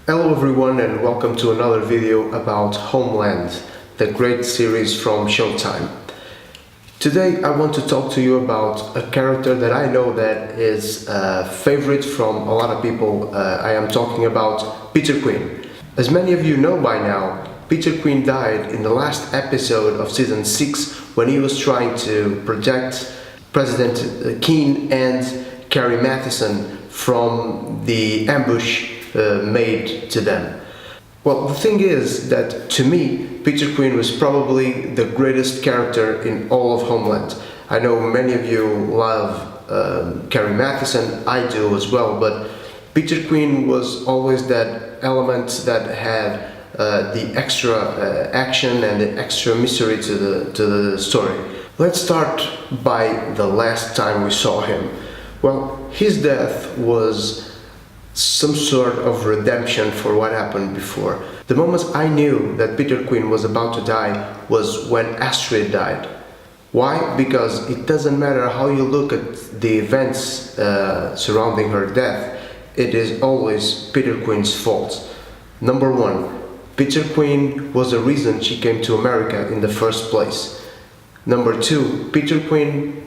Hello everyone and welcome to another video about Homeland, the great series from Showtime. Today I want to talk to you about a character that I know that is a favorite from a lot of people. I am talking about Peter Quinn. As many of you know by now, Peter Quinn died in the last episode of season 6 when he was trying to protect President Quinn and Carrie Mathison from the ambush made to them. Well, the thing is that to me, Peter Quinn was probably the greatest character in all of Homeland. I know many of you love Carrie Mathison, I do as well, but Peter Quinn was always that element that had the extra action and the extra mystery to the story. Let's start by the last time we saw him. Well, his death was some sort of redemption for what happened before. The moment I knew that Peter Quinn was about to die was when Astrid died. Why? Because it doesn't matter how you look at the events surrounding her death, it is always Peter Quinn's fault. Number one, Peter Quinn was the reason she came to America in the first place. Number two, Peter Quinn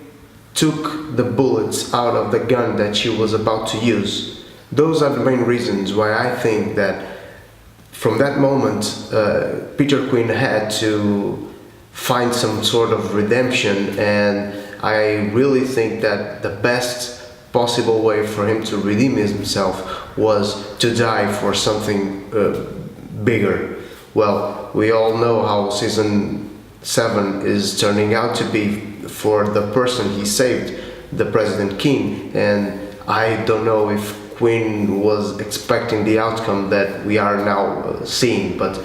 took the bullets out of the gun that she was about to use. Those are the main reasons why I think that from that moment Peter Quinn had to find some sort of redemption, and I really think that the best possible way for him to redeem himself was to die for something bigger. Well, we all know how season 7 is turning out to be for the person he saved, the President King, and I don't know if Quinn was expecting the outcome that we are now seeing, but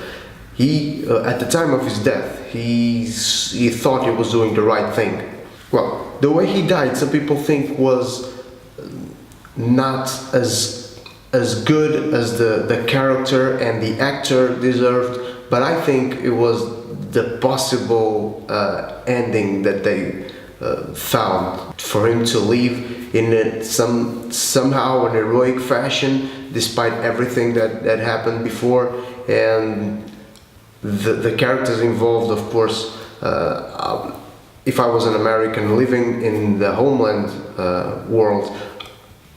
he, at the time of his death, he thought he was doing the right thing. Well, the way he died, some people think was not as good as the character and the actor deserved, but I think it was the possible ending that they found for him to leave in somehow an heroic fashion despite everything that happened before, and the characters involved, of course. If I was an American living in the Homeland world,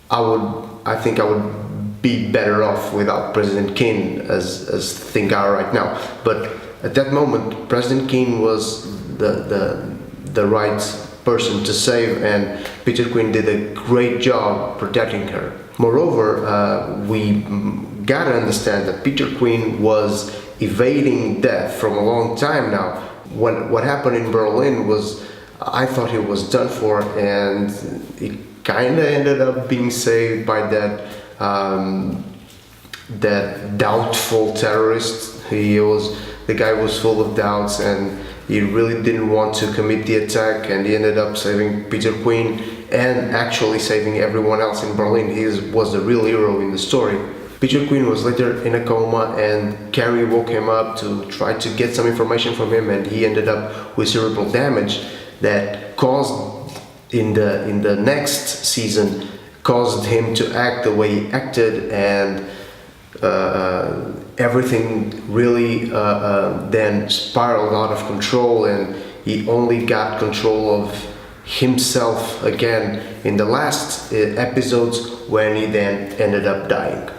I think I would be better off without President Quinn as things are right now. But at that moment, President Quinn was the right person to save, and Peter Quinn did a great job protecting her. Moreover, we gotta understand that Peter Quinn was evading death from a long time now. What happened in Berlin was, I thought he was done for, and he kinda ended up being saved by that doubtful terrorist. The guy was full of doubts, and he really didn't want to commit the attack, and he ended up saving Peter Quinn and actually saving everyone else in Berlin. He was the real hero in the story. Peter Quinn was later in a coma, and Carrie woke him up to try to get some information from him, and he ended up with cerebral damage that caused, in the next season, caused him to act the way he acted, and everything really then spiraled out of control, and he only got control of himself again in the last episodes when he then ended up dying.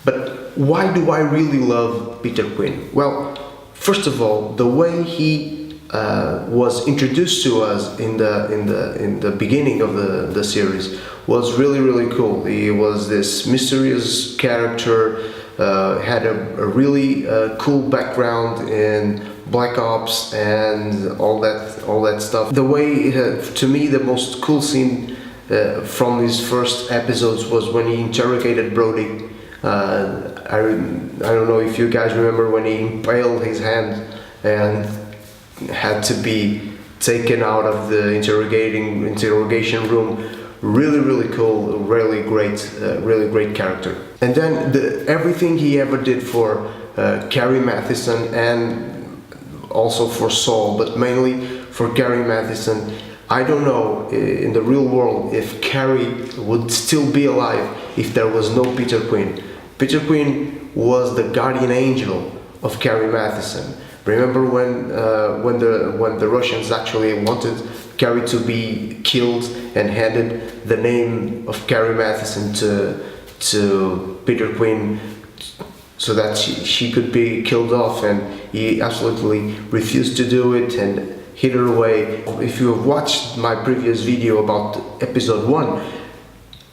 But why do I really love Peter Quinn? Well, first of all, the way he was introduced to us in the beginning of the series was really cool. He was this mysterious character, had a really cool background in Black Ops and all that stuff. The way, to me, the most cool scene from his first episodes was when he interrogated Brody. I don't know if you guys remember when he impaled his hand and had to be taken out of the interrogation room. Really cool, really great character. And then everything he ever did for Carrie Mathison, and also for Saul, but mainly for Carrie Mathison. I don't know in the real world if Carrie would still be alive if there was no Peter Quinn. Peter Quinn was the guardian angel of Carrie Mathison. Remember when the Russians actually wanted Carrie to be killed and handed the name of Carrie Mathison to Peter Quinn so that she could be killed off, and he absolutely refused to do it and hid her away. If you have watched my previous video about episode 1,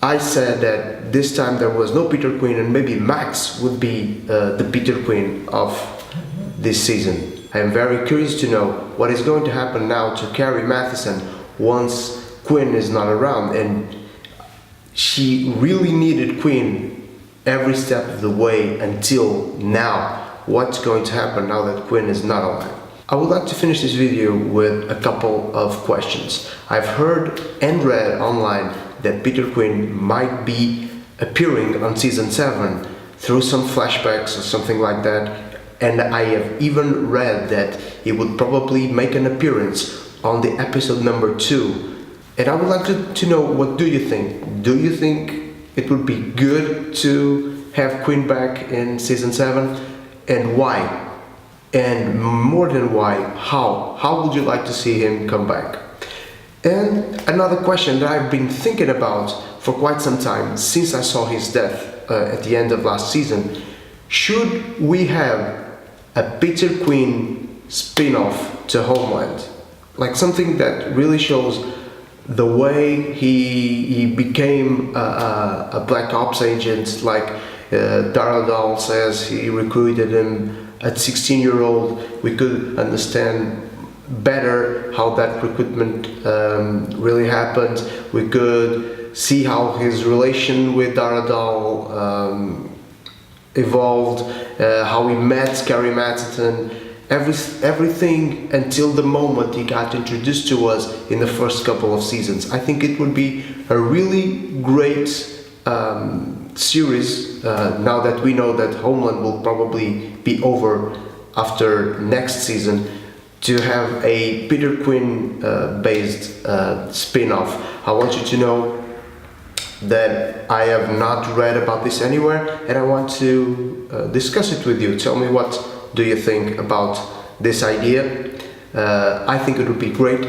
I said that this time there was no Peter Quinn and maybe Max would be the Peter Quinn of this season. I am very curious to know what is going to happen now to Carrie Mathison once Quinn is not around, and she really needed Quinn every step of the way until now. What's going to happen now that Quinn is not alive? I would like to finish this video with a couple of questions. I've heard and read online that Peter Quinn might be appearing on season 7 through some flashbacks or something like that, and I have even read that he would probably make an appearance on the episode number 2. And I would like to know, what do you think? Do you think it would be good to have Quinn back in season 7? And why? And more than why, how would you like to see him come back? And another question that I've been thinking about for quite some time since I saw his death at the end of last season: should we have a Peter Quinn spin-off to Homeland? Like something that really shows the way he became a Black Ops agent, like Daredevil says he recruited him at 16-year-old. We could understand better how that recruitment really happened. We could see how his relation with Daredevil evolved, how he met Carrie Mathison, everything until the moment he got introduced to us in the first couple of seasons. I think it would be a really great series, now that we know that Homeland will probably be over after next season, to have a Peter Quinn based spin-off. I want you to know that I have not read about this anywhere, and I want to discuss it with you. Tell me, what do you think about this idea? I think it would be great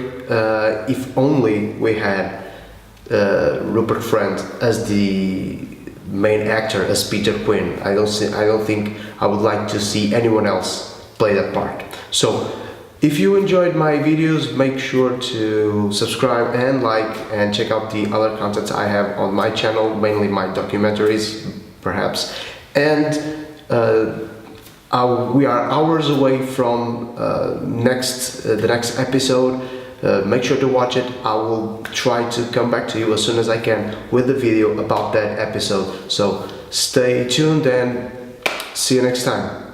if only we had Rupert Friend as the main actor, as Peter Quinn. I don't think I would like to see anyone else play that part. So if you enjoyed my videos, make sure to subscribe and like, and check out the other content I have on my channel, mainly my documentaries perhaps. And we are hours away from the next episode. Make sure to watch it. I will try to come back to you as soon as I can with a video about that episode. So stay tuned and see you next time.